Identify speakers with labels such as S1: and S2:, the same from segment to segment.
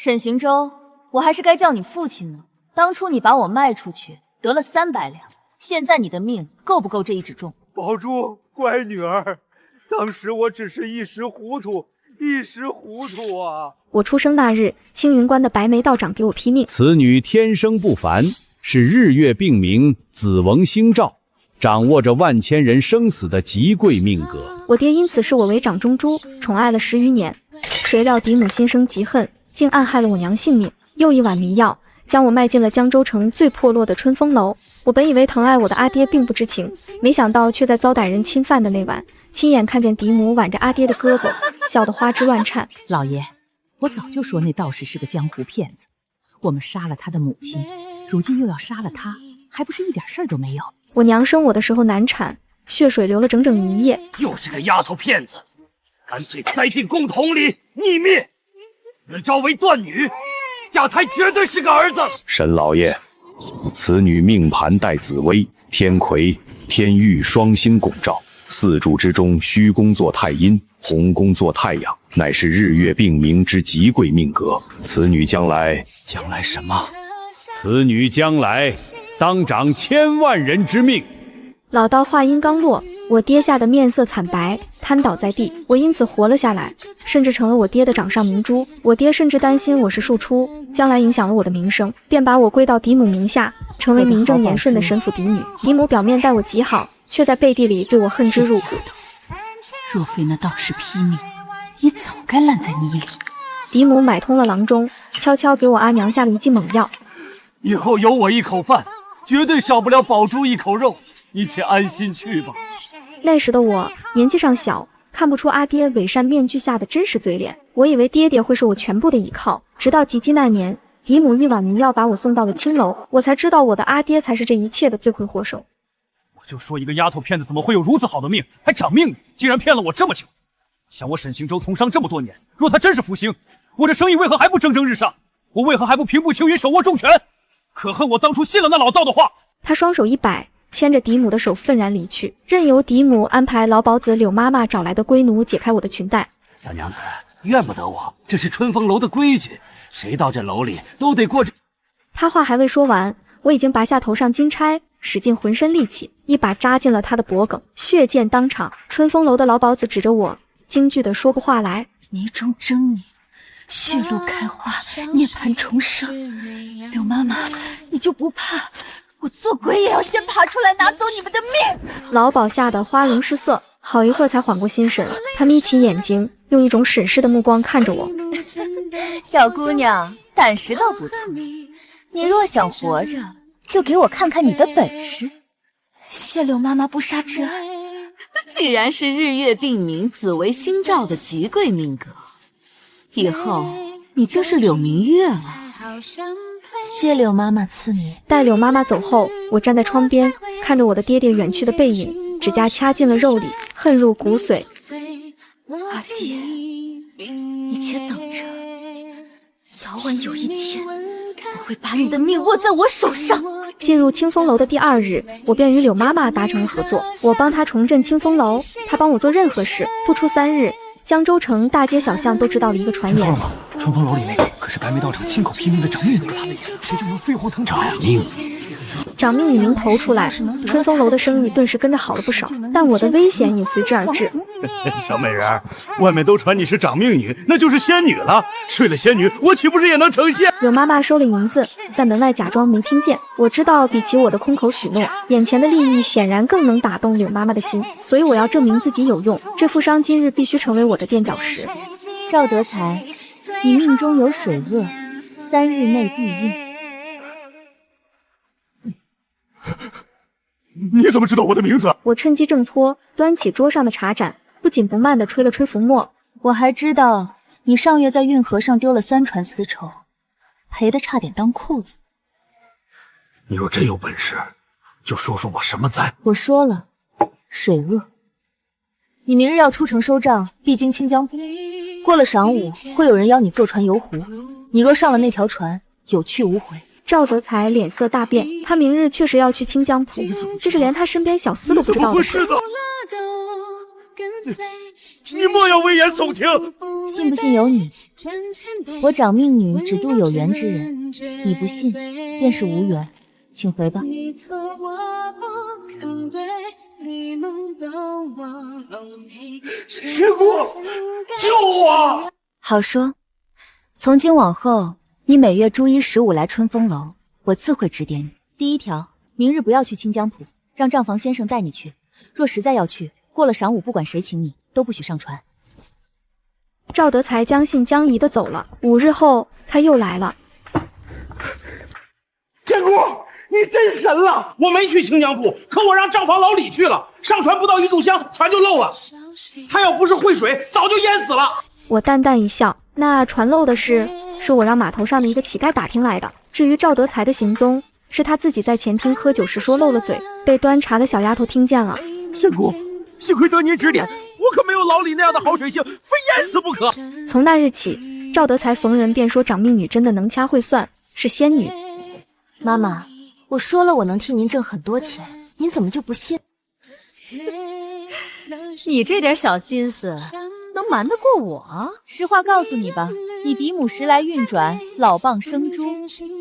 S1: 沈行舟，我还是该叫你父亲呢。当初你把我卖出去，得了300两，现在你的命够不够这一纸重？
S2: 宝珠，乖女儿，当时我只是一时糊涂啊！
S3: 我出生那日，青云关的白眉道长给我批命：
S4: 此女天生不凡，是日月并明，子王星照，掌握着万千人生死的极贵命格。
S3: 我爹因此视我为掌中珠，宠爱了10余年。谁料嫡母心生嫉恨，竟暗害了我娘性命。又一碗迷药，将我卖进了江州城最破落的春风楼。我本以为疼爱我的阿爹并不知情，没想到却在遭歹人侵犯的那晚，亲眼看见嫡母挽着阿爹的胳膊，笑得花枝乱颤。
S5: 老爷，我早就说那道士是个江湖骗子，我们杀了他的母亲，如今又要杀了他，还不是一点事儿都没有。
S3: 我娘生我的时候难产，血水流了整整1夜。
S2: 又是个丫头骗子，干脆塞进公桶里匿灭。日招为断女，下胎绝对是个儿子。
S4: 沈老爷，此女命盘带紫薇、天魁、天玉双星拱照，4柱之中虚宫作太阴，红宫作太阳，乃是日月并明之极贵命格。此女将来什么？此女将来当掌千万人之命。
S3: 老道话音刚落，我爹吓得面色惨白，瘫倒在地。我因此活了下来，甚至成了我爹的掌上明珠。我爹甚至担心我是庶出，将来影响了我的名声，便把我归到嫡母名下，成为名正言顺的沈府嫡女。嫡母表面待我极好，却在背地里对我恨之入骨。
S5: 若非那道士批命，你早该烂在泥里。
S3: 嫡母买通了郎中，悄悄给我阿娘下了一剂猛药。
S2: 以后有我一口饭，绝对少不了宝珠一口肉。你且安心去吧。
S3: 那时的我年纪尚小，看不出阿爹伪善面具下的真实嘴脸。我以为爹爹会是我全部的依靠，直到及笄那年，嫡母一碗迷药把我送到了青楼，我才知道我的阿爹才是这一切的罪魁祸首。
S2: 我就说一个丫头片子怎么会有如此好的命，还掌命女，竟然骗了我这么久。想我沈行舟从商这么多年，若他真是福星，我这生意为何还不蒸蒸日上？我为何还不平步青云，手握重权？可恨我当初信了那老道的话。
S3: 他双手一摆，牵着嫡母的手愤然离去，任由嫡母安排老鸨子柳妈妈找来的龟奴解开我的裙带。
S2: 小娘子，怨不得我，这是春风楼的规矩，谁到这楼里都得过这。
S3: 他话还未说完，我已经拔下头上金钗，使尽浑身力气，一把扎进了他的脖颈，血溅当场。春风楼的老鸨子指着我，惊惧的说不话来。
S5: 泥中狰狞，血路开花，涅槃重生。柳妈妈，你就不怕我做鬼也要先爬出来拿走你们的命？
S3: 老鸨吓得花容失色，好一会儿才缓过心神。他眯起眼睛，用一种审视的目光看着我。
S1: 小姑娘，胆识倒不错。你若想活着，就给我看看你的本事。
S5: 谢柳妈妈不杀之恩。
S1: 既然是日月并明、紫微星照的极贵命格，以后你就是柳明月了。
S5: 谢柳妈妈赐你。
S3: 待柳妈妈走后，我站在窗边，看着我的爹爹远去的背影，指甲掐进了肉里，恨入骨髓。
S5: 阿爹，你且等着，早晚有一天，我会把你的命握在我手上。
S3: 进入清风楼的第2日，我便与柳妈妈达成了合作，我帮她重振清风楼，她帮我做任何事。不出3日，江州城大街小巷都知道了一个传言。
S2: 春风楼里那个可是白眉道长亲口批命的掌命女，谁就能飞黄腾达呀？
S3: 掌命女名头出来，春风楼的生意顿时跟着好了不少，但我的危险也随之而至。
S2: 小美人儿，外面都传你是掌命女，那就是仙女了。睡了仙女，我岂不是也能成仙？
S3: 柳妈妈收了银子，在门外假装没听见。我知道，比起我的空口许诺，眼前的利益显然更能打动柳妈妈的心，所以我要证明自己有用。这富商今日必须成为我的垫脚石。
S1: 赵德才，你命中有水厄，3日内必应。
S2: 你怎么知道我的名字？
S3: 我趁机挣脱，端起桌上的茶盏，不紧不慢地吹了吹浮沫。
S1: 我还知道你上月在运河上丢了3船丝绸，赔得差点当裤子。
S2: 你若真有本事，就说说我什么灾。
S1: 我说了，水厄。你明日要出城收账，必经清江浦。过了晌午，会有人邀你坐船游湖。你若上了那条船，有去无回。
S3: 赵德才脸色大变，他明日确实要去清江浦，这是连他身边小厮都不知道的事。
S6: 你莫要危言耸听。
S1: 信不信由你。我长命女只渡有缘之人，你不信便是无缘，请回吧。
S6: 仙姑，救我！
S1: 好说，从今往后，你每月初1、15来春风楼，我自会指点你。第一条，明日不要去清江浦，让账房先生带你去。若实在要去，过了晌午，不管谁请你，都不许上船。
S3: 赵德才将信将疑的走了。5日后，他又来了。
S6: 仙姑，你真神了！我没去清江浦，可我让账房老李去了。上船不到1炷香，船就漏了。他要不是会水，早就淹死了。
S3: 我淡淡一笑，那船漏的是我让码头上的一个乞丐打听来的。至于赵德才的行踪，是他自己在前厅喝酒时说漏了嘴，被端茶的小丫头听见了。
S6: 仙姑，幸亏得您指点，我可没有老李那样的好水性，非淹死不可。
S3: 从那日起，赵德才逢人便说长命女真的能掐会算，是仙女。
S1: 妈妈，我说了我能替您挣很多钱，您怎么就不信？
S5: 你这点小心思能瞒得过我？
S1: 实话告诉你吧，你嫡母时来运转，老蚌生珠，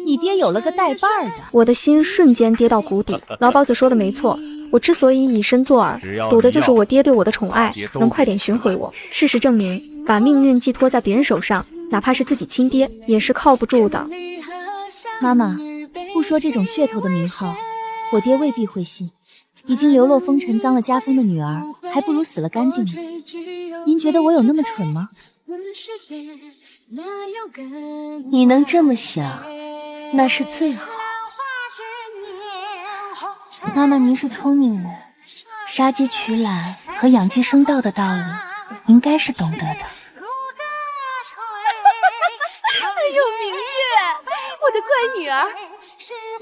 S1: 你爹有了个带把儿的。
S3: 我的心瞬间跌到谷底。老鸨子说的没错，我之所以以身作饵，赌的就是我爹对我的宠爱能快点寻回我。事实证明，把命运寄托在别人手上，哪怕是自己亲爹，也是靠不住的。
S1: 妈妈，不说这种噱头的名号，我爹未必会信。已经流落风尘、脏了家风的女儿，还不如死了干净呢。您觉得我有那么蠢吗？
S5: 你能这么想，那是最好。
S1: 妈妈，您是聪明人，杀鸡取卵和养鸡生道的道理，应该是懂得的。
S5: 哎呦，明月，我的乖女儿，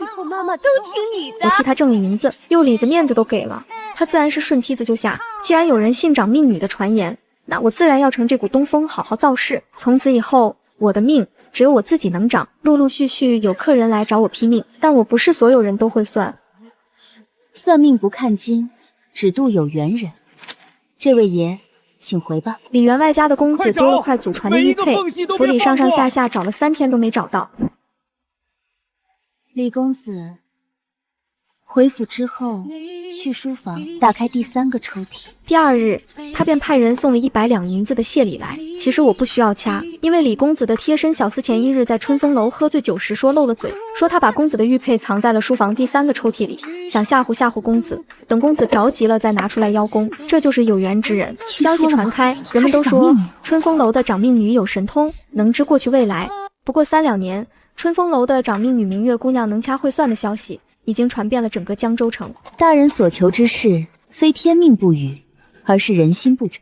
S5: 以后妈妈都听你的。
S3: 我替她挣了银子，又里子面子都给了，她自然是顺梯子就下。既然有人信长命女的传言，那我自然要乘这股东风，好好造势。从此以后，我的命只有我自己能长。陆陆续续有客人来找我批命，但我不是所有人都会算。
S1: 算命不看金，只渡有缘人。这位爷，请回吧。
S3: 李员外家的公子丢了块祖传的玉佩，府里上上下下找了3天都没找到。
S1: 李公子回府之后，去书房打开第3个抽屉。
S3: 第2日，他便派人送了100两银子的谢礼来。其实我不需要掐，因为李公子的贴身小厮前1日在春风楼喝醉酒时说漏了嘴，说他把公子的玉佩藏在了书房第3个抽屉里，想吓唬吓唬公子，等公子着急了再拿出来邀功。这就是有缘之人。消息传开，人们都说春风楼的长命女有神通，能知过去未来。不过3、2年，春风楼的长命女明月姑娘能掐会算的消息已经传遍了整个江州城。
S1: 大人所求之事，非天命不语，而是人心不整。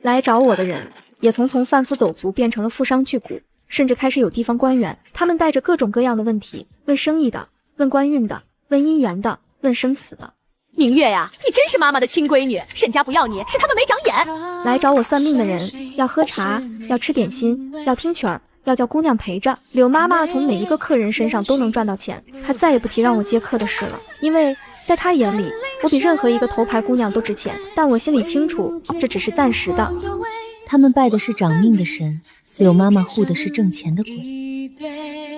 S3: 来找我的人也从贩夫走卒变成了富商巨贾，甚至开始有地方官员，他们带着各种各样的问题，问生意的，问官运的，问姻缘的，问生死的。
S5: 明月呀，你真是妈妈的亲闺女，沈家不要你，是他们没长眼。
S3: 来找我算命的人要喝茶，要吃点心，要听曲儿，要叫姑娘陪着。柳妈妈从每一个客人身上都能赚到钱，她再也不提让我接客的事了，因为在她眼里，我比任何一个头牌姑娘都值钱。但我心里清楚，这只是暂时的。
S1: 他们拜的是长命的神，柳妈妈护的是挣钱的鬼。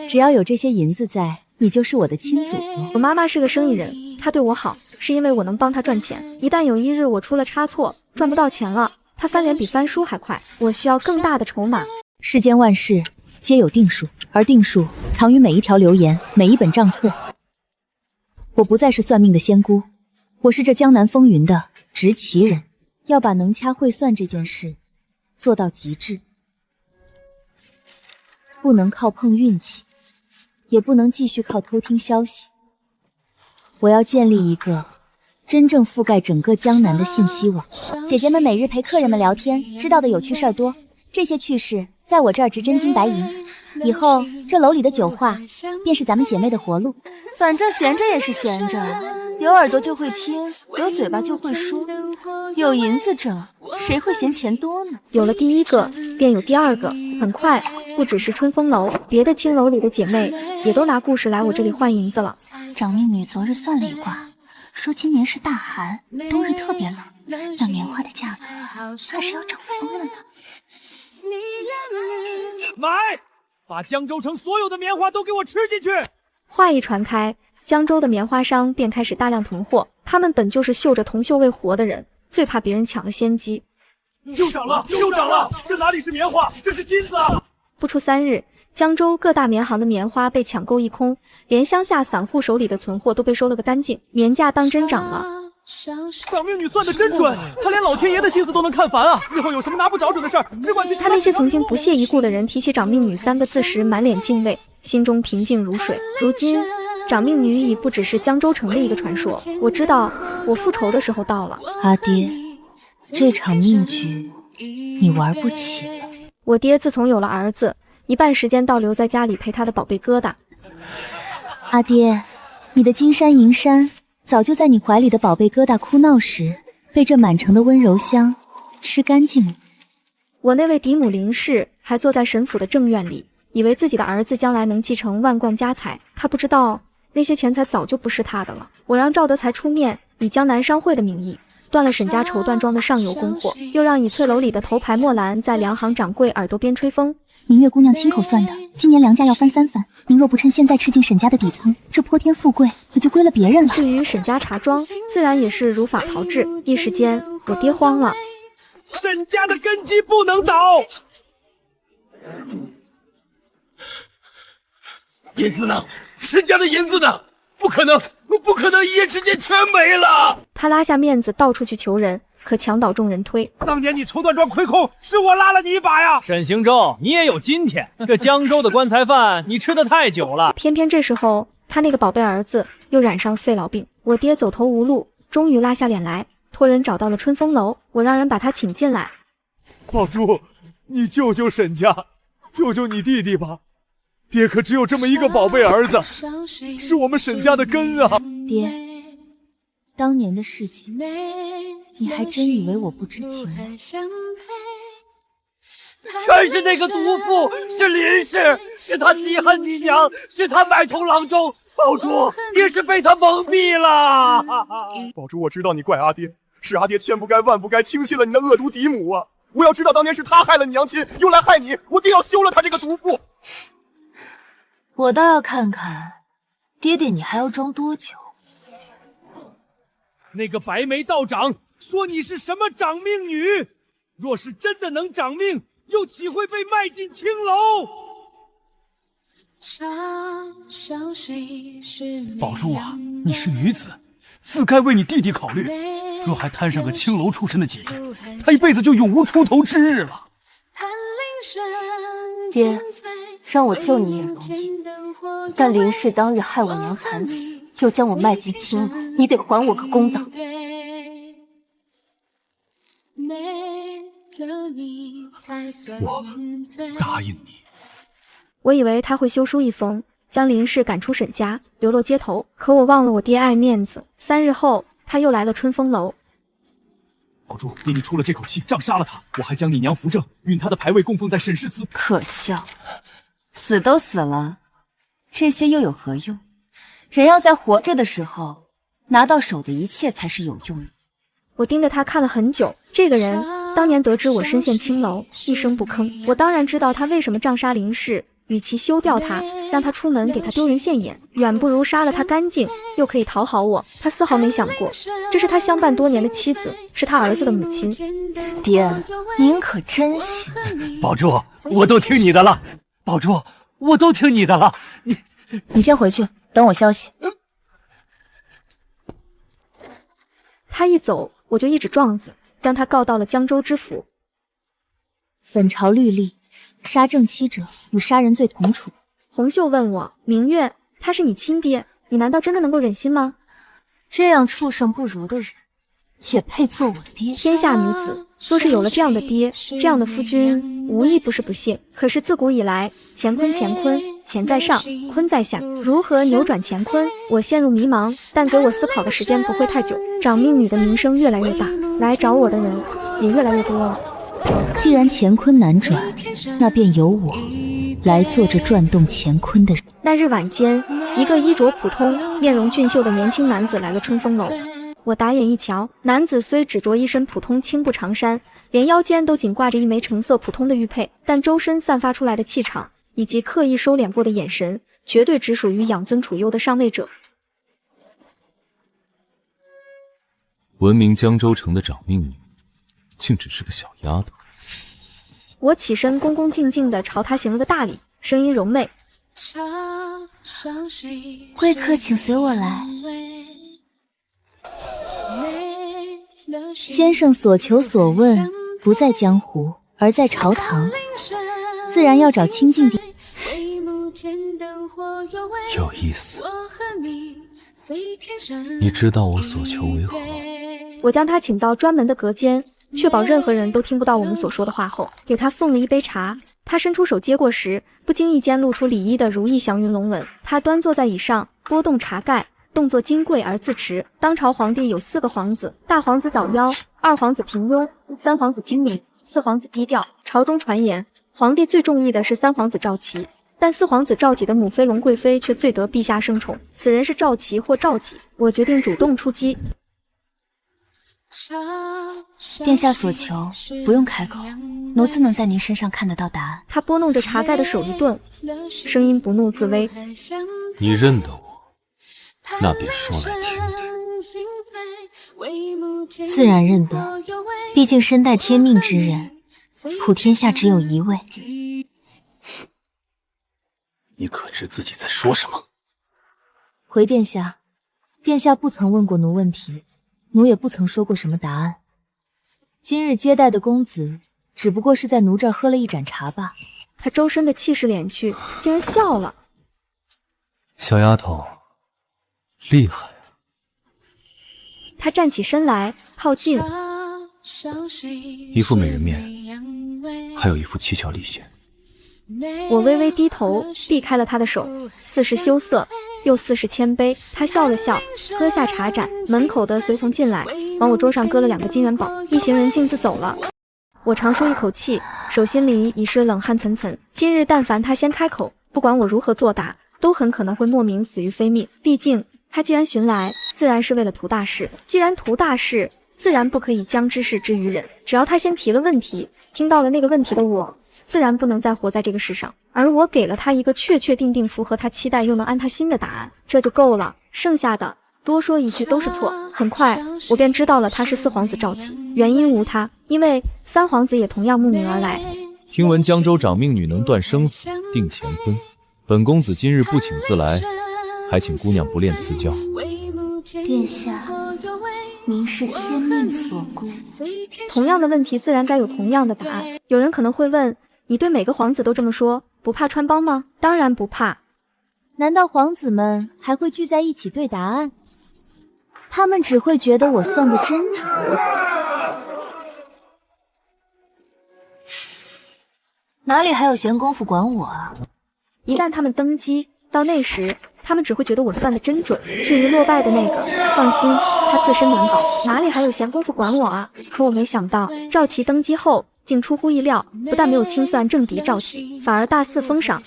S1: 只要有这些银子在，你就是我的亲祖宗。
S3: 我妈妈是个生意人，她对我好，是因为我能帮她赚钱。一旦有1日我出了差错，赚不到钱了，她翻脸比翻书还快。我需要更大的筹码。
S1: 世间万事皆有定数，而定数藏于每一条流言，每一本账册。我不再是算命的仙姑，我是这江南风云的执旗人，要把能掐会算这件事做到极致。不能靠碰运气，也不能继续靠偷听消息。我要建立一个真正覆盖整个江南的信息网。姐姐们每日陪客人们聊天，知道的有趣事儿多，这些趣事在我这儿值真金白银。以后这楼里的酒话，便是咱们姐妹的活路。反正闲着也是闲着，有耳朵就会听，有嘴巴就会说，有银子挣，谁会嫌钱多呢？
S3: 有了第1个，便有第2个。很快，不只是春风楼，别的青楼里的姐妹也都拿故事来我这里换银子了。
S1: 长命女昨日算了一卦，说今年是大寒，冬日特别冷，
S5: 那棉花的价格怕是要涨疯了呢。
S2: 买！把江州城所有的棉花都给我吃进去！
S3: 话一传开，江州的棉花商便开始大量囤货。他们本就是嗅着铜臭味活的人，最怕别人抢了先机。
S2: 又涨了！又涨了！这哪里是棉花，这是金子啊！
S3: 不出3日，江州各大棉行的棉花被抢购一空，连乡下散户手里的存货都被收了个干净，棉价当真涨了。
S2: 长命女算得真准，她连老天爷的心思都能看烦啊！日后有什么拿不着准的事儿，只管去。
S3: 他那些曾经不屑一顾的人提起长命女3个字时，满脸敬畏，心中平静如水。如今，长命女已不只是江州城的一个传说。我知道，我复仇的时候到了。
S1: 阿爹，这场命局你玩不起了。
S3: 我爹自从有了儿子，一半时间倒留在家里陪他的宝贝疙瘩。
S1: 阿爹，你的金山银山早就在你怀里的宝贝疙瘩哭闹时，被这满城的温柔乡吃干净了。
S3: 我那位嫡母林氏还坐在沈府的正院里，以为自己的儿子将来能继承万贯家财，他不知道那些钱财早就不是他的了。我让赵德才出面，以江南商会的名义断了沈家绸缎庄的上游供货，又让以翠楼里的头牌墨兰在梁行掌柜耳朵边吹风。
S1: 明月姑娘亲口算的，今年粮价要翻3番，您若不趁现在吃进沈家的底层，这泼天富贵可就归了别人了。
S3: 至于沈家茶庄，自然也是如法炮制。一时间，我爹慌了。
S2: 沈家的根基不能倒。银子呢？沈家的银子呢？不可能，不可能一夜之间全没了。
S3: 他拉下面子到处去求人，可墙倒众人推。
S2: 当年你绸缎庄亏空，是我拉了你一把呀！沈行舟，你也有今天。这江州的棺材饭，你吃得太久了。
S3: 偏偏这时候，他那个宝贝儿子又染上肺痨病。我爹走投无路，终于拉下脸来，托人找到了春风楼。我让人把他请进来。
S2: 宝珠，你救救沈家，救救你弟弟吧！爹可只有这么一个宝贝儿子，是我们沈家的根啊！
S1: 爹，当年的事情，你还真以为我不知情吗？
S7: 全是那个毒妇，是林氏，是他记恨你娘，是他买通郎中。宝珠，你是被他蒙蔽了。
S8: 宝珠，我知道你怪阿爹，是阿爹千不该万不该轻信了你的恶毒嫡母啊！我要知道当年是他害了你娘亲，又来害你，我定要休了他这个毒妇。
S5: 我倒要看看，爹爹你还要装多久？
S2: 那个白眉道长说你是什么长命女，若是真的能长命，又岂会被卖进青楼？宝珠啊，你是女子，自该为你弟弟考虑。若还摊上个青楼出身的姐姐，她一辈子就永无出头之日了。
S5: 爹，让我救你也容易，但林氏当日害我娘惨死，又将我卖进青楼，你得还我个公道。
S2: 我答应你。
S3: 我以为他会修书一封，将林氏赶出沈家，流落街头。可我忘了我爹爱面子。3日后，他又来了春风楼。
S2: 宝珠，爹你出了这口气，杖杀了他，我还将你娘扶正，允他的牌位供奉在沈氏祠。
S5: 可笑，死都死了，这些又有何用？人要在活着的时候，拿到手的一切才是有用的。
S3: 我盯着他看了很久，这个人当年得知我身陷青楼，一声不吭。我当然知道他为什么杖杀林氏，与其休掉他，让他出门给他丢人现眼，远不如杀了他干净，又可以讨好我。他丝毫没想过，这是他相伴多年的妻子，是他儿子的母亲。
S5: 爹，您可真行。
S7: 宝珠，我都听你的了。宝珠，我都听你的了。
S5: 你先回去，等我消息。
S3: 他一走，我就一纸状子将他告到了江州知府。
S1: 本朝律例，杀正妻者与杀人罪同处。
S3: 红袖问我，明月，他是你亲爹，你难道真的能够忍心吗？
S5: 这样畜生不如的人，也配做我爹？
S3: 天下女子若是有了这样的爹，这样的夫君，无一不是不幸。可是自古以来，乾坤，乾在上，坤在下，如何扭转乾坤？我陷入迷茫，但给我思考的时间不会太久。长命女的名声越来越大，来找我的人也越来越多了。
S1: 既然乾坤难转，那便由我来做这转动乾坤的人。
S3: 那日晚间，一个衣着普通、面容俊秀的年轻男子来了春风楼。我打眼一瞧，男子虽只着一身普通青布长衫，连腰间都仅挂着一枚橙色普通的玉佩，但周身散发出来的气场以及刻意收敛过的眼神，绝对只属于养尊处优的上位者。
S9: 闻名江州城的长命女，竟只是个小丫头。
S3: 我起身恭恭敬敬地朝他行了个大礼，声音柔媚：
S1: 贵客请随我来。先生所求所问不在江湖，而在朝堂，自然要找清静地。
S9: 有意思，你知道我所求为何？
S3: 我将他请到专门的隔间，确保任何人都听不到我们所说的话后，给他送了一杯茶。他伸出手接过时，不经意间露出礼仪的如意祥云龙纹。他端坐在椅上，拨动茶盖，动作金贵而自持。当朝皇帝有4个皇子，大皇子早夭，2皇子平庸，3皇子精明，4皇子低调。朝中传言，皇帝最中意的是3皇子赵齐，但4皇子赵己的母妃龙贵妃却最得陛下圣宠。此人是赵齐或赵己，我决定主动出击。
S1: 殿下所求，不用开口，奴自能在您身上看得到答案。
S3: 他拨弄着茶盖的手一顿，声音不怒自威：
S9: 你认得我，那便说来听听。
S1: 自然认得，毕竟身带天命之人，普天下只有一位。
S9: 你可知自己在说什么？
S1: 回殿下，殿下不曾问过奴问题，奴也不曾说过什么答案。今日接待的公子，只不过是在奴这儿喝了一盏茶罢。
S3: 他周身的气势敛去，竟然笑了。
S9: 小丫头，厉害啊！
S3: 他站起身来，靠近，
S9: 一副美人面，还有一副七窍丽线。
S3: 我微微低头，避开了他的手，似是羞涩，又似是谦卑。他笑了笑，喝下茶盏。门口的随从进来，往我桌上搁了2个金元宝，一行人径自走了。我长舒一口气，手心里已是冷汗涔涔。今日但凡他先开口，不管我如何作答，都很可能会莫名死于非命。毕竟他既然寻来，自然是为了图大事，既然图大事，自然不可以将之事之于人。只要他先提了问题，听到了那个问题的我，自然不能再活在这个世上，而我给了他一个确确定定符合他期待又能安他心的答案，这就够了。剩下的多说一句都是错。很快我便知道了他是4皇子赵己，原因无他，因为3皇子也同样慕名而来。
S9: 听闻江州长命女能断生死，定乾坤，本公子今日不请自来，还请姑娘不恋辞交。
S1: 殿下，您是天命所归。
S3: 同样的问题自然该有同样的答案。有人可能会问，你对每个皇子都这么说，不怕穿帮吗？当然不怕。
S1: 难道皇子们还会聚在一起对答案？他们只会觉得我算得真准。哪里还有闲工夫管我啊？
S3: 一旦他们登基，到那时他们只会觉得我算得真准。至于落败的那个，放心，他自身难保，哪里还有闲工夫管我啊？可我没想到，赵齐登基后竟出乎意料，不但没有清算政敌赵己，反而大肆封赏。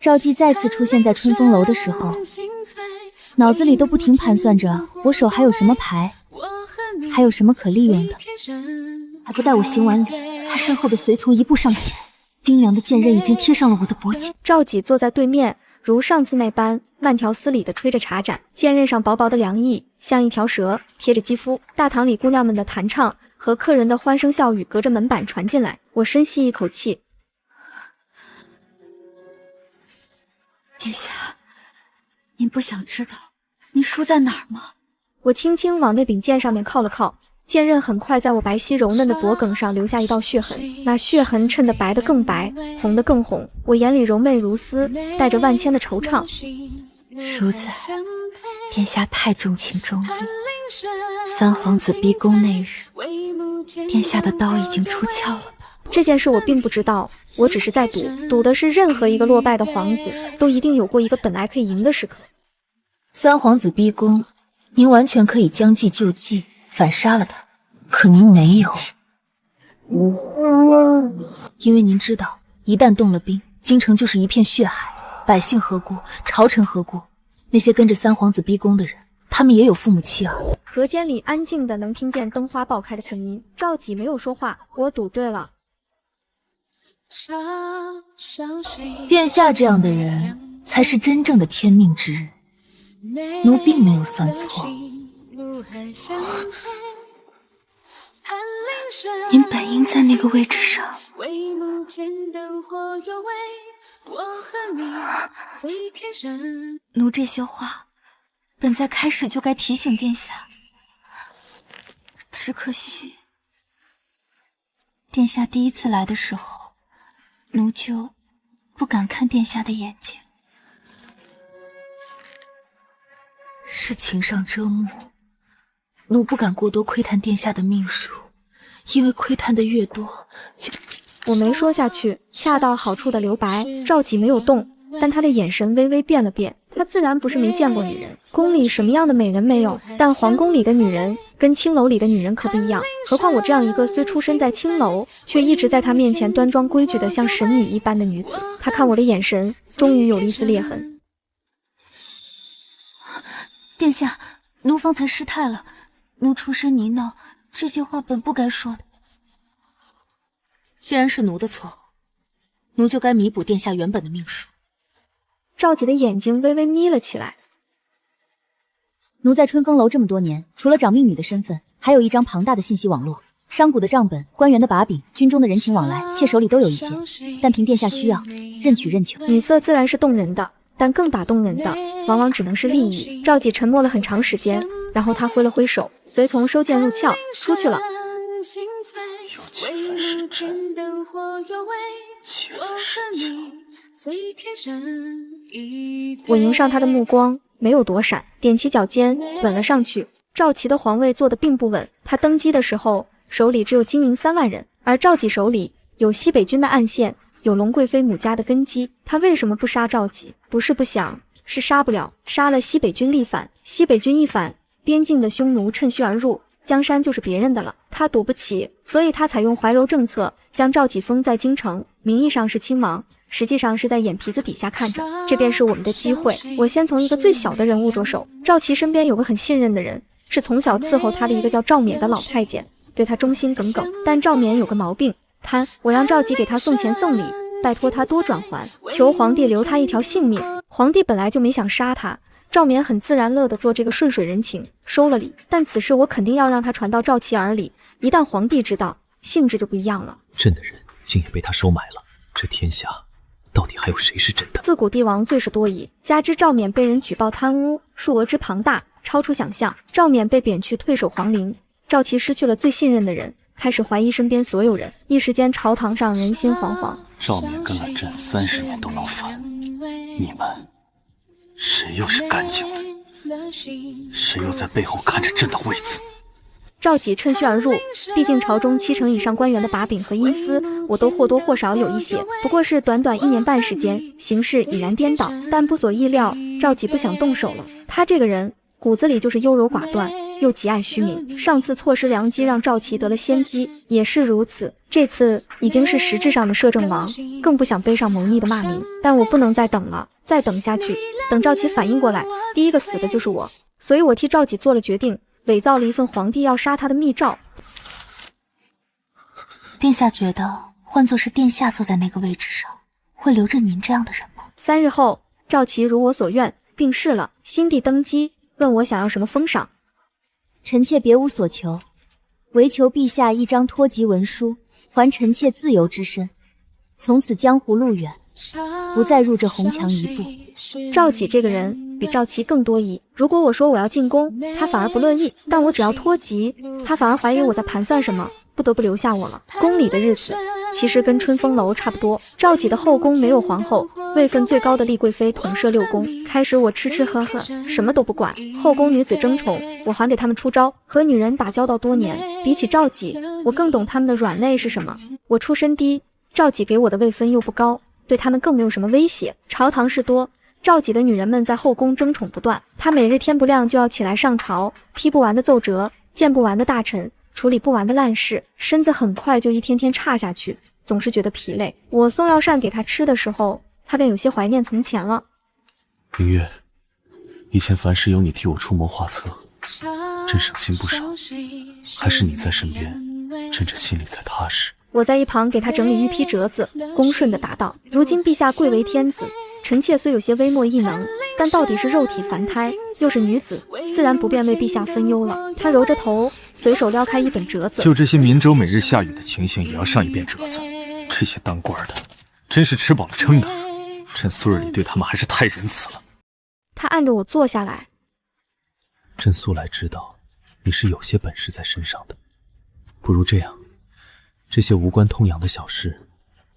S1: 赵姬再次出现在春风楼的时候，脑子里都不停盘算着我手还有什么牌，还有什么可利用的，还不待我行完礼，他身后的随从一步上前，冰凉的剑刃已经贴上了我的脖颈。
S3: 赵己坐在对面，如上次那般慢条斯理地吹着茶盏，剑刃上薄薄的凉意像一条蛇贴着肌肤。大堂里姑娘们的弹唱和客人的欢声笑语隔着门板传进来，我深吸一口气。
S5: 殿下，您不想知道您输在哪儿吗？
S3: 我轻轻往那柄剑上面靠了靠，剑刃很快在我白皙柔嫩的脖颈上留下一道血痕，那血痕衬得白得更白，红得更红。我眼里柔媚如丝，带着万千的惆怅。
S5: 输在殿下太重情重义，3皇子逼宫那日，殿下的刀已经出鞘了。
S3: 这件事我并不知道，我只是在赌的是任何一个落败的皇子都一定有过一个本来可以赢的时刻。
S1: 3皇子逼宫，您完全可以将计就计，反杀了他，可您没有，因为您知道，一旦动了兵，京城就是一片血海，百姓何辜，朝臣何辜？那些跟着3皇子逼宫的人，他们也有父母妻儿。
S3: 隔间里安静的能听见灯花爆开的声音。赵几没有说话，我赌对了。
S1: 殿下这样的人才是真正的天命之人，奴并没有算错。
S5: 您本应在那个位置上。奴这些话，本在开始就该提醒殿下，只可惜，殿下第一次来的时候，奴就不敢看殿下的眼睛。
S1: 是情上遮目，奴不敢过多窥探殿下的命数，因为窥探的越多，就……
S3: 我没说下去，恰到好处的留白。赵几没有动，但他的眼神微微变了变。他自然不是没见过女人，宫里什么样的美人没有？但皇宫里的女人跟青楼里的女人可不一样。何况我这样一个虽出身在青楼，却一直在他面前端庄规矩的像神女一般的女子。他看我的眼神，终于有了一丝裂痕。
S5: 殿下，奴方才失态了，奴出身泥淖，这些话本不该说的。
S1: 既然是奴的错，奴就该弥补殿下原本的命数。
S3: 赵几的眼睛微微眯了起来。
S1: 奴在春风楼这么多年，除了长命女的身份，还有一张庞大的信息网络，商贾的账本、官员的把柄、军中的人情往来，妾手里都有一些。但凭殿下需要，任取任求。
S3: 女色自然是动人的，但更打动人的，往往只能是利益。赵几沉默了很长时间，然后他挥了挥手，随从收剑入鞘，出去了。
S6: 有几分是真，几分是假。
S3: 我迎上他的目光，没有躲闪，踮起脚尖吻了上去。赵齐的皇位坐得并不稳，他登基的时候手里只有金银3万人，而赵几手里有西北军的暗线，有龙贵妃母家的根基。他为什么不杀赵几？不是不想，是杀不了。杀了西北军力反，西北军一反，边境的匈奴趁虚而入，江山就是别人的了，他赌不起，所以他采用怀柔政策，将赵几封在京城，名义上是亲王，实际上是在眼皮子底下看着。这便是我们的机会。我先从一个最小的人物着手。赵齐身边有个很信任的人，是从小伺候他的一个叫赵冕的老太监，对他忠心耿耿。但赵冕有个毛病，贪。我让赵几给他送钱送礼，拜托他多转还，求皇帝留他一条性命。皇帝本来就没想杀他，赵冕很自然乐地做这个顺水人情，收了礼。但此事我肯定要让他传到赵齐耳里，一旦皇帝知道，性质就不一样了。
S9: 朕的人竟也被他收买了，这天下到底还有谁是真的？
S3: 自古帝王最是多疑，加之赵冕被人举报贪污，数额之庞大，超出想象。赵冕被贬去退守皇陵，赵齐失去了最信任的人，开始怀疑身边所有人，一时间朝堂上人心惶惶。
S6: 赵冕跟了朕30年都能反，你们谁又是干净的？谁又在背后看着朕的位子？
S3: 赵几趁虚而入，毕竟朝中70%以上官员的把柄和阴私，我都或多或少有一些。不过是短短1年半时间，形势已然颠倒。但不所意料，赵几不想动手了。他这个人骨子里就是优柔寡断，又极爱虚名。上次错失良机让赵齐得了先机，也是如此。这次已经是实质上的摄政王，更不想背上谋逆的骂名。但我不能再等了，再等下去，等赵齐反应过来，第一个死的就是我。所以我替赵几做了决定，伪造了一份皇帝要杀他的密诏。
S5: 殿下觉得换作是殿下坐在那个位置上，会留着您这样的人吗
S3: ？3日后，赵齐如我所愿病逝了，新帝登基，问我想要什么封赏。
S1: 臣妾别无所求，唯求陛下一张托疾文书，还臣妾自由之身，从此江湖路远，不再入这红墙一步。
S3: 赵几这个人比赵齐更多疑，如果我说我要进宫，他反而不乐意；但我只要脱籍，他反而怀疑我在盘算什么，不得不留下我了。宫里的日子其实跟春风楼差不多。赵几的后宫没有皇后，位分最高的丽贵妃统摄6宫。开始我吃吃喝喝，什么都不管，后宫女子争宠，我还给他们出招。和女人打交道多年，比起赵几，我更懂他们的软肋是什么。我出身低，赵几给我的位分又不高，对他们更没有什么威胁。朝堂事多，赵几的女人们在后宫争宠不断，她每日天不亮就要起来上朝，批不完的奏折，见不完的大臣，处理不完的烂事，身子很快就一天天差下去，总是觉得疲累。我送药膳给她吃的时候，她便有些怀念从前了。
S6: 明月，
S9: 以前凡事有你替我出谋划策，朕省心不少。还是你在身边，朕这心里才踏实。
S3: 我在一旁给他整理玉批折子，恭顺地答道：“如今陛下贵为天子，臣妾虽有些微末异能，但到底是肉体凡胎，又是女子，自然不便为陛下分忧了。”他揉着头，随手撩开一本折子，
S9: 就这些明州每日下雨的情形也要上一遍折子，这些当官的真是吃饱了撑的。朕素日里对他们还是太仁慈了。
S3: 他按着我坐下来，
S9: 朕素来知道你是有些本事在身上的，不如这样，这些无关痛痒的小事，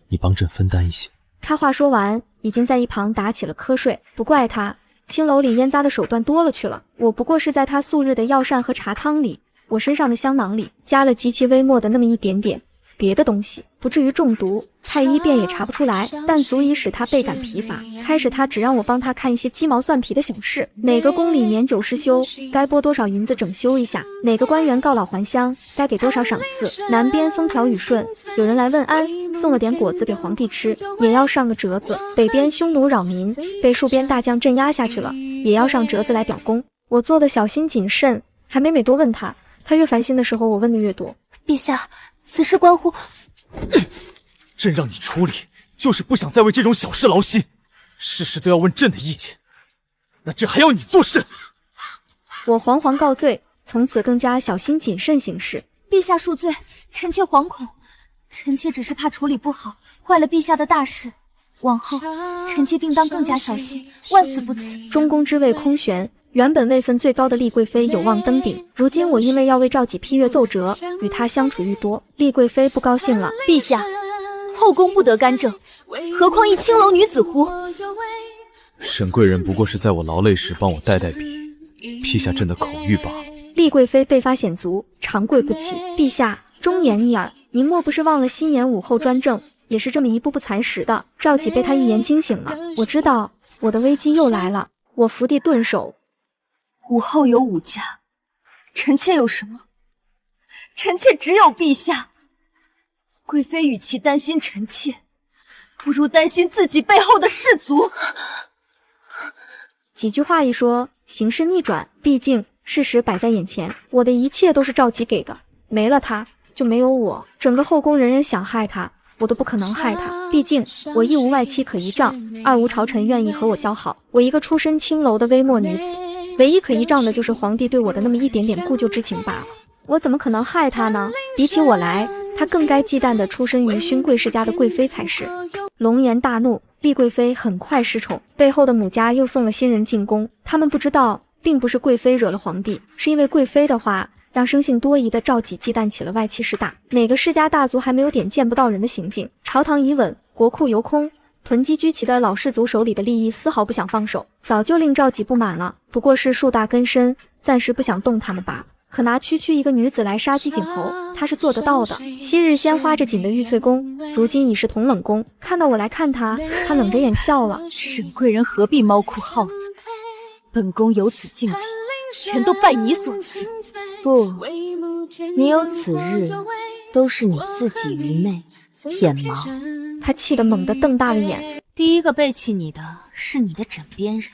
S9: 你帮朕分担一些。
S3: 他话说完，已经在一旁打起了瞌睡。不怪他，青楼里烟扎的手段多了去了。我不过是在他素日的药膳和茶汤里，我身上的香囊里加了极其微末的那么一点点别的东西，不至于中毒。太医便也查不出来，但足以使他倍感疲乏。开始他只让我帮他看一些鸡毛蒜皮的小事，哪个宫里年久失修，该拨多少银子整修一下；哪个官员告老还乡，该给多少赏赐。南边风调雨顺，有人来问安，送了点果子给皇帝吃，也要上个折子。北边匈奴扰民，被戍边大将镇压下去了，也要上折子来表功。我做的小心谨慎，还每多问他，他越烦心的时候，我问的越多。
S5: 陛下，此事关乎……
S2: 朕让你处理，就是不想再为这种小事劳心，事事都要问朕的意见，那朕还要你做事？
S3: 我惶惶告罪，从此更加小心谨慎行事。
S5: 陛下恕罪，臣妾惶恐，臣妾只是怕处理不好，坏了陛下的大事。往后，臣妾定当更加小心，万死不辞。
S3: 中宫之位空悬，原本位分最高的丽贵妃有望登顶，如今我因为要为赵几批阅奏折，与她相处愈多，丽贵妃不高兴了。
S5: 陛下，后宫不得干政，何况一青楼女子乎？
S9: 沈贵人不过是在我劳累时帮我带笔，批下朕的口谕罢了。
S3: 丽贵妃被发险足，长跪不起。陛下，忠言逆耳，您莫不是忘了昔年武后专政也是这么一步步蚕食的？赵几被他一言惊醒了，我知道我的危机又来了。我伏地顿首，
S5: 武后有武家，臣妾有什么？臣妾只有陛下。贵妃与其担心臣妾，不如担心自己背后的士族。
S3: 几句话一说，形势逆转，毕竟事实摆在眼前，我的一切都是赵几给的，没了他就没有我。整个后宫人人想害他，我都不可能害他，毕竟我一无外戚可依仗，二无朝臣愿意和我交好，我一个出身青楼的微末女子，唯一可依仗的就是皇帝对我的那么一点点故旧之情罢了。我怎么可能害他呢？比起我来，他更该忌惮的出身于勋贵世家的贵妃才是。龙颜大怒，丽贵妃很快失宠，背后的母家又送了新人进宫。他们不知道，并不是贵妃惹了皇帝，是因为贵妃的话让生性多疑的赵几忌惮起了外戚势大。哪个世家大族还没有点见不到人的行径？朝堂已稳，国库犹空，囤积居奇的老氏族手里的利益丝毫不想放手，早就令赵几不满了。不过是树大根深，暂时不想动他们罢了。可拿区区一个女子来杀鸡儆猴，她是做得到的。昔日鲜花着锦的玉翠宫，如今已是同冷宫。看到我来看她，她冷着眼笑了。
S5: 沈贵人何必猫哭耗子？本宫有此境地，全都拜你所赐。
S1: 不，你有此日，都是你自己愚昧眼盲。
S3: 她气得猛地瞪大了眼。
S1: 第一个背弃你的是你的枕边人，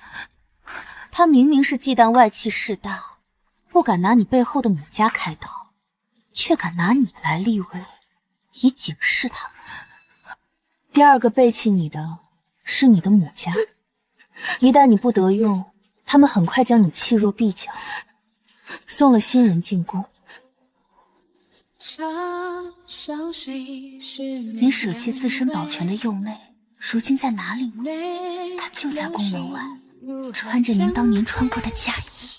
S1: 他明明是忌惮外戚势大，不敢拿你背后的母家开刀，却敢拿你来立威，以警示他们。第二个背弃你的是你的母家，一旦你不得用，他们很快将你弃若敝脚，送了新人进宫。你舍弃自身保全的幼妹，如今在哪里呢？她就在宫门外，穿着您当年穿过的嫁衣。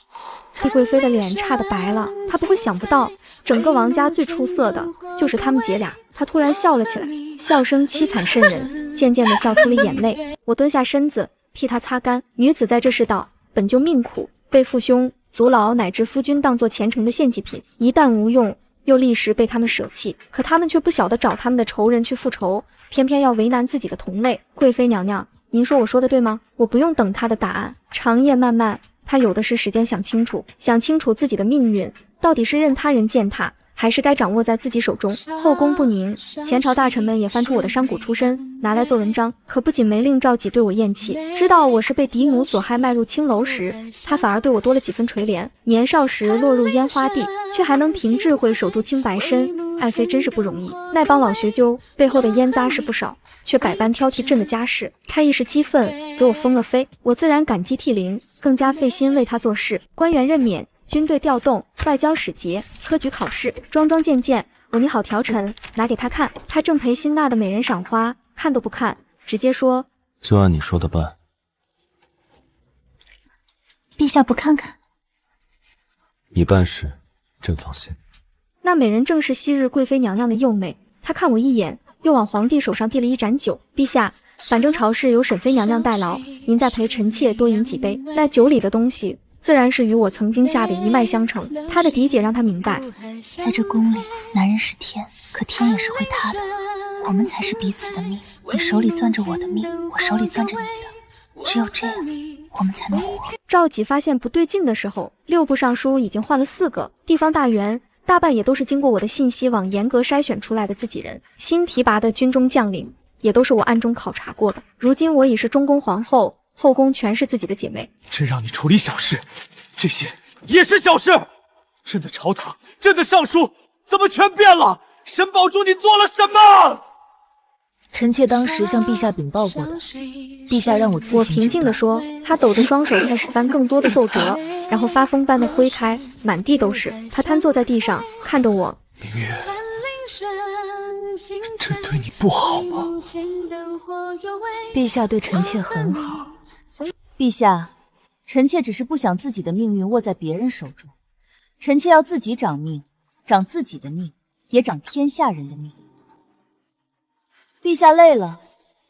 S3: 丽贵妃的脸差得白了，她不会想不到，整个王家最出色的就是他们姐俩。她突然笑了起来，笑声凄惨瘆人，渐渐地笑出了眼泪。我蹲下身子替她擦干。女子在这世道本就命苦，被父兄、族老乃至夫君当作虔诚的献祭品，一旦无用，又立时被他们舍弃。可他们却不晓得找他们的仇人去复仇，偏偏要为难自己的同类。贵妃娘娘，您说我说的对吗？我不用等她的答案。长夜漫漫，她有的是时间想清楚自己的命运，到底是任他人践踏，还是该掌握在自己手中。后宫不宁，前朝大臣们也翻出我的商贾出身，拿来做文章。可不仅没令赵几对我厌弃，知道我是被嫡母所害迈入青楼时，他反而对我多了几分垂怜。年少时落入烟花地，却还能凭智慧守住清白身，爱妃真是不容易。那帮老学究背后的烟渣是不少，却百般挑剔朕的家事。他一时激愤，给我封了妃，我自然感激涕零，更加费心为他做事。官员任免，军队调动，外交使节，科举考试，桩桩件件，我拟好条陈，拿给他看。他正陪辛纳的美人赏花，看都不看，直接说：
S9: 就按你说的办。
S1: 陛下不看看？
S9: 你办事，朕放心。
S3: 那美人正是昔日贵妃娘娘的幼妹，她看我一眼，又往皇帝手上递了一盏酒。陛下，反正朝事由沈妃娘娘代劳，您再陪臣妾多饮几杯。那酒里的东西自然是与我曾经下的一脉相承。他的理解让他明白，
S1: 在这宫里，男人是天，可天也是会塌的。我们才是彼此的命，你手里攥着我的命，我手里攥着你的，只有这样，我们才能活。
S3: 赵几发现不对劲的时候，6部尚书已经换了4个，地方大员大半也都是经过我的信息网严格筛选出来的自己人，新提拔的军中将领也都是我暗中考察过的。如今我已是中宫皇后，后宫全是自己的姐妹。
S2: 朕让你处理小事，这些也是小事。朕的朝堂，朕的尚书，怎么全变了？沈宝珠，你做了什么？
S1: 臣妾当时向陛下禀报过的，陛下让我自行。
S3: 我平静地说，他抖着双手开始翻更多的奏折，然后发疯般的挥开，满地都是。他瘫坐在地上，看着我。
S2: 明月，朕对你不好吗？
S1: 陛下对臣妾很好。陛下，臣妾只是不想自己的命运握在别人手中，臣妾要自己掌命，掌自己的命，也掌天下人的命。陛下累了，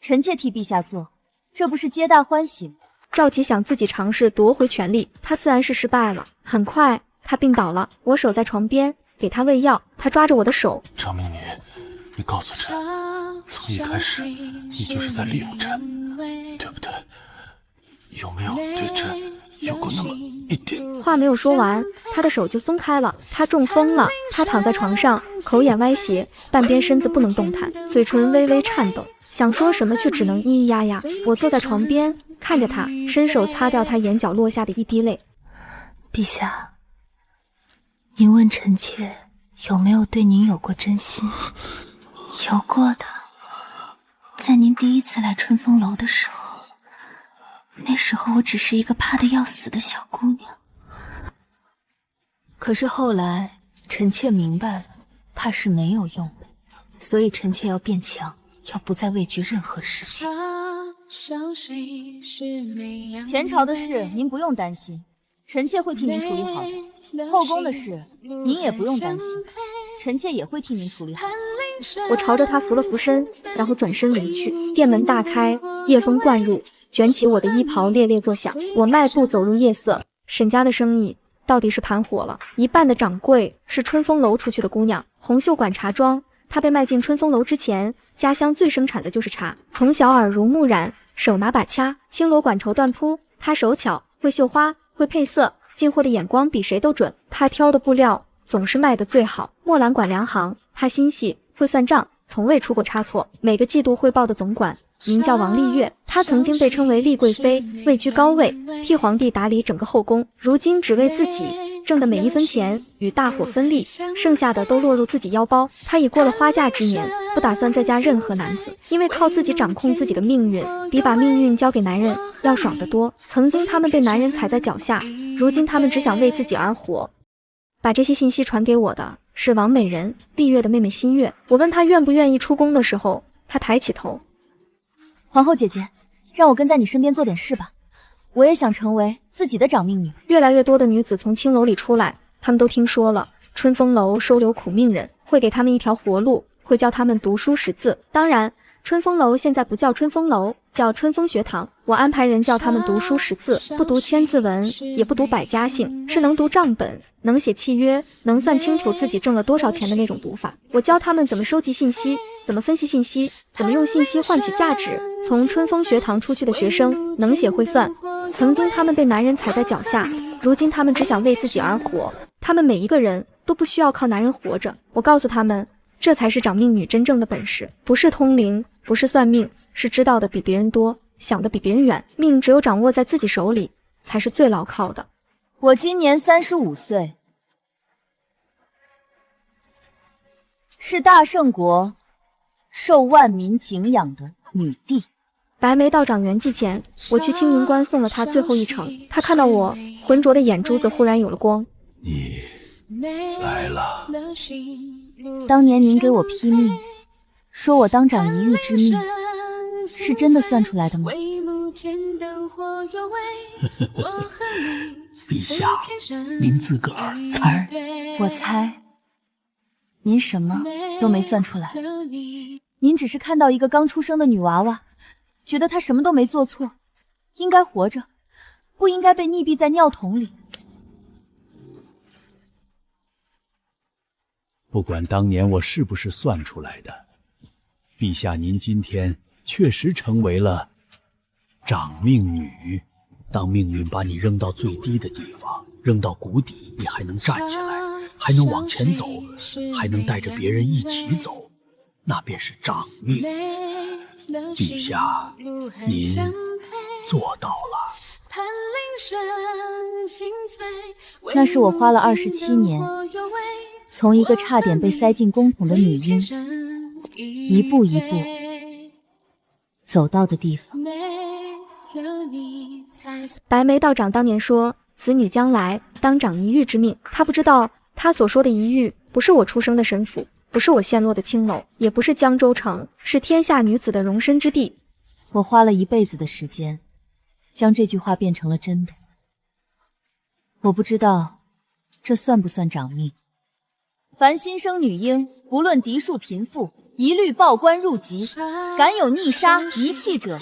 S1: 臣妾替陛下做，这不是皆大欢喜吗？
S3: 赵几想自己尝试夺回权力，他自然是失败了。很快他病倒了，我守在床边给他喂药，他抓着我的手。
S9: 长命女，你告诉朕，从一开始你就是在利用朕，对不对？有没有对朕有过那么一点？
S3: 话没有说完，他的手就松开了。他中风了，他躺在床上，口眼歪斜，半边身子不能动弹，嘴唇微微颤抖，想说什么却只能咿咿呀呀。我坐在床边看着他，伸手擦掉他眼角落下的一滴泪。
S1: 陛下，您问臣妾有没有对您有过真心？有过的，在您第一次来春风楼的时候，那时候我只是一个怕得要死的小姑娘。可是后来臣妾明白了，怕是没有用的，所以臣妾要变强，要不再畏惧任何事情。前朝的事您不用担心，臣妾会替您处理好的。后宫的事您也不用担心，臣妾也会替您处理好。
S3: 我朝着他扶了扶身，然后转身离去。店门大开，夜风灌入，卷起我的衣袍，猎猎作响。我迈步走入夜色，沈家的生意到底是盘活了。一半的掌柜是春风楼出去的姑娘，红袖管茶庄。她被卖进春风楼之前，家乡最生产的就是茶，从小耳濡目染，手拿把掐，青罗管绸缎铺。她手巧，会绣花，会配色，进货的眼光比谁都准。她挑的布料总是卖得最好。墨兰管粮行，她心细，会算账，从未出过差错。每个季度汇报的总管名叫王丽月，她曾经被称为丽贵妃，位居高位，替皇帝打理整个后宫。如今只为自己挣的每一分钱与大伙分利，剩下的都落入自己腰包。她已过了花嫁之年，不打算再嫁任何男子，因为靠自己掌控自己的命运，比把命运交给男人要爽得多。曾经他们被男人踩在脚下，如今他们只想为自己而活。把这些信息传给我的是王美人，丽月的妹妹新月。我问她愿不愿意出宫的时候，她抬起头。
S1: 皇后姐姐，让我跟在你身边做点事吧，我也想成为自己的掌命女。
S3: 越来越多的女子从青楼里出来，她们都听说了春风楼收留苦命人，会给他们一条活路，会教他们读书识字。当然春风楼现在不叫春风楼，叫春风学堂。我安排人教他们读书识字，不读千字文，也不读百家姓，是能读账本，能写契约，能算清楚自己挣了多少钱的那种读法。我教他们怎么收集信息，怎么分析信息，怎么用信息换取价值。从春风学堂出去的学生能写会算，曾经他们被男人踩在脚下，如今他们只想为自己而活。他们每一个人都不需要靠男人活着。我告诉他们，这才是掌命女真正的本事，不是通灵，不是算命，是知道的比别人多，想的比别人远。命只有掌握在自己手里，才是最牢靠的。
S1: 我今年35岁，是大圣国受万民敬仰的女帝。
S3: 白眉道长圆寂前，我去青云关送了他最后一程。他看到我，浑浊的眼珠子忽然有了光。
S9: 你来了。
S1: 当年您给我批命，说我当长一日之命，是真的算出来的吗？
S10: 陛下，您自个儿猜。
S1: 我猜，您什么都没算出来。您只是看到一个刚出生的女娃娃，觉得她什么都没做错，应该活着，不应该被溺毙在尿桶里。
S10: 不管当年我是不是算出来的，陛下您今天确实成为了掌命女。当命运把你扔到最低的地方，扔到谷底，你还能站起来，还能往前走，还能带着别人一起走，那便是掌命。陛下，您做到了。
S1: 那是我花了27年，从一个差点被塞进公桶的女婴，一步一步走到的地方。
S3: 白眉道长当年说，子女将来当掌一日之命。他不知道，他所说的一日，不是我出生的神府，不是我陷落的青楼，也不是江州城，是天下女子的容身之地。
S1: 我花了一辈子的时间，将这句话变成了真的。我不知道，这算不算掌命？凡新生女婴，不论嫡庶贫富，一律报官入籍。敢有逆杀遗弃者，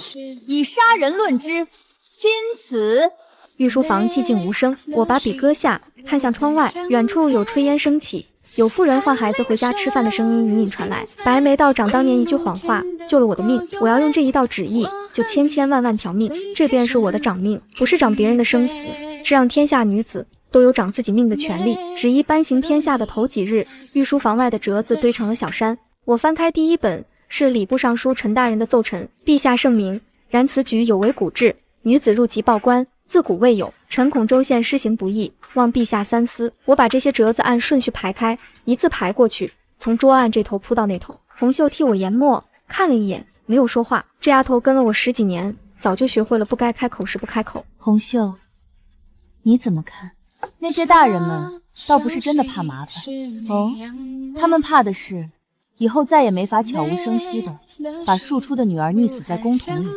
S1: 以杀人论之。钦此。
S3: 御书房寂静无声，我把笔搁下，看向窗外，远处有炊烟升起，有妇人唤孩子回家吃饭的声音隐隐传来。白眉道长当年一句谎话救了我的命，我要用这一道旨意救千千万万条命，这便是我的掌命，不是掌别人的生死，是让天下女子都有掌自己命的权利。旨意颁行天下的头几日，御书房外的折子堆成了小山。我翻开第一本，是礼部尚书陈大人的奏陈。陛下圣明，然此举有违古制，女子入籍报官，自古未有，臣恐州县施行不义，望陛下三思。我把这些折子按顺序排开，一字排过去，从桌案这头铺到那头。红袖替我研墨，看了一眼，没有说话。这丫头跟了我10几年，早就学会了不该开口时不开口。
S1: 红袖，你怎么看？那些大人们倒不是真的怕麻烦哦，他们怕的是以后再也没法悄无声息的把庶出的女儿溺死在公桶里。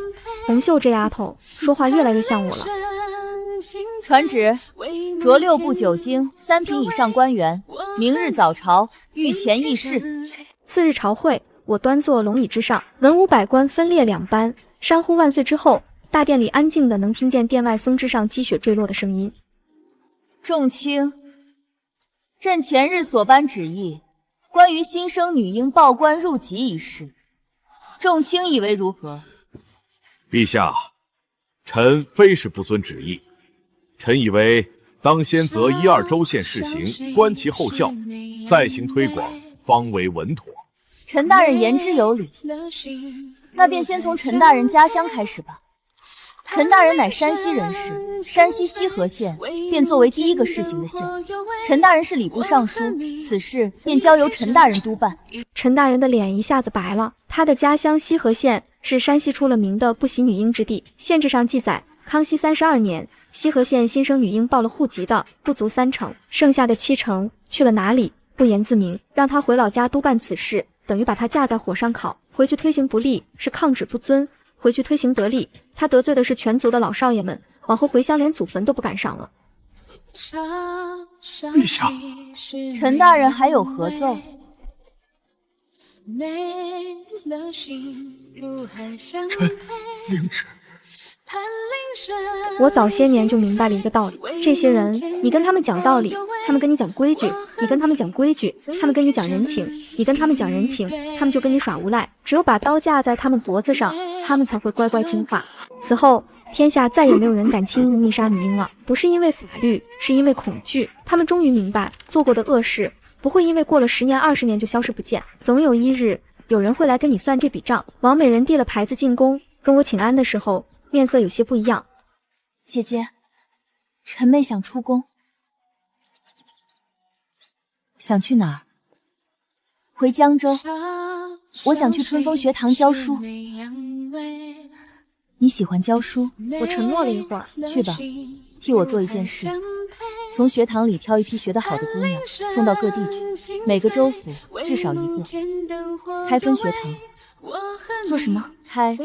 S3: 红袖这丫头说话越来越像我了。
S1: 传旨，着6部9经3品以上官员，明日早朝御前议事。
S3: 次日朝会，我端坐龙椅之上，文武百官分列2班，山呼万岁之后，大殿里安静的能听见殿外松枝上积雪坠落的声音。
S1: 众卿，朕前日所颁旨意，关于新生女婴报官入籍一事，众卿以为如何？
S11: 陛下，臣非是不遵旨意，臣以为当先择1、2州县试行，观其后效，再行推广，方为稳妥。
S1: 陈大人言之有理，那便先从陈大人家乡开始吧。陈大人乃山西人士，山西西河县便作为第一个试行的县。陈大人是礼部尚书，此事便交由陈大人督办。
S3: 陈大人的脸一下子白了，他的家乡西河县是山西出了名的不喜女婴之地。县志上记载，康熙32年，西河县新生女婴报了户籍的不足3成，剩下的7成去了哪里不言自明，让他回老家督办此事，等于把他架在火上烤。回去推行不利是抗旨不遵，回去推行得利，他得罪的是全族的老少爷们，往后回乡连祖坟都不敢上了。
S10: 陛下，
S1: 陈大人还有何奏？
S10: 臣领旨。
S3: 我早些年就明白了一个道理，这些人你跟他们讲道理，他们跟你讲规矩；你跟他们讲规矩，他们跟你讲人情；你跟他们讲人情，他们就跟你耍无赖。只有把刀架在他们脖子上，他们才会乖乖听话。此后，天下再也没有人敢轻易密杀女婴了，不是因为法律，是因为恐惧。他们终于明白，做过的恶事不会因为过了10年、20年就消失不见，总有一日，有人会来跟你算这笔账。王美人递了牌子进宫，跟我请安的时候，面色有些不一样。
S1: 姐姐，臣妹想出宫。想去哪儿？回江州。我想去春风学堂教书。你喜欢教书？
S3: 我沉默了一会儿。
S1: 去吧，替我做一件事，从学堂里挑一批学得好的姑娘，送到各地去，每个州府至少一个，开分学堂。
S3: 做什么？
S1: 开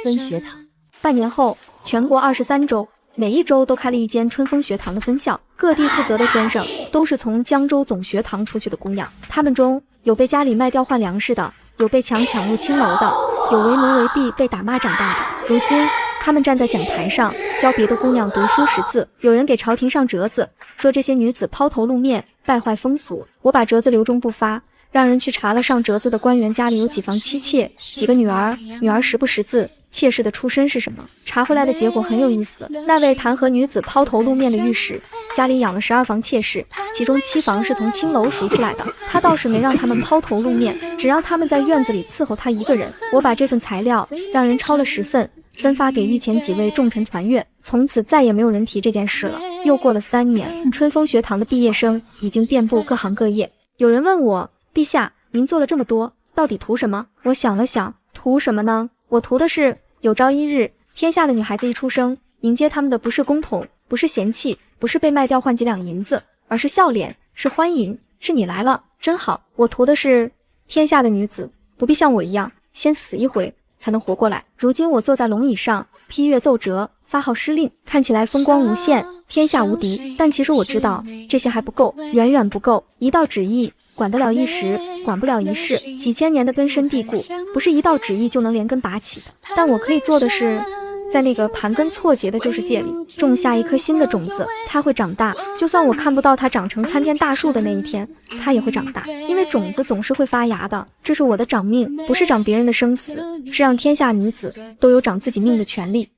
S1: 分学堂。
S3: 半年后，全国23州，每一州都开了一间春风学堂的分校，各地负责的先生都是从江州总学堂出去的姑娘，他们中有被家里卖掉换粮食的，有被抢入青楼的，有为奴为婢被打骂长大的。如今他们站在讲台上教别的姑娘读书识字，有人给朝廷上折子，说这些女子抛头露面，败坏风俗。我把折子留中不发，让人去查了上折子的官员家里有几房妻妾，几个女儿识不识字，妾室的出身是什么。查回来的结果很有意思，那位弹劾女子抛头露面的御史家里养了12房妾室，其中7房是从青楼赎出来的，他倒是没让他们抛头露面，只让他们在院子里伺候他一个人。我把这份材料让人抄了10份，分发给御前几位重臣传阅，从此再也没有人提这件事了。又过了3年，春风学堂的毕业生已经遍布各行各业。有人问我，陛下，您做了这么多，到底图什么？我想了想，图什么呢？我图的是有朝一日，天下的女孩子一出生，迎接他们的不是公统，不是嫌弃，不是被卖掉换几两银子，而是笑脸，是欢迎，是你来了，真好。我图的是天下的女子不必像我一样，先死一回才能活过来。如今我坐在龙椅上，批阅奏折，发号施令，看起来风光无限，天下无敌。但其实我知道，这些还不够，远远不够。一道旨意管得了一时，管不了一世，几千年的根深蒂固，不是一道旨意就能连根拔起的。但我可以做的是，在那个盘根错节的旧世界里，种下一颗新的种子，它会长大。就算我看不到它长成参天大树的那一天，它也会长大，因为种子总是会发芽的。这是我的长命，不是长别人的生死，是让天下女子都有长自己命的权利。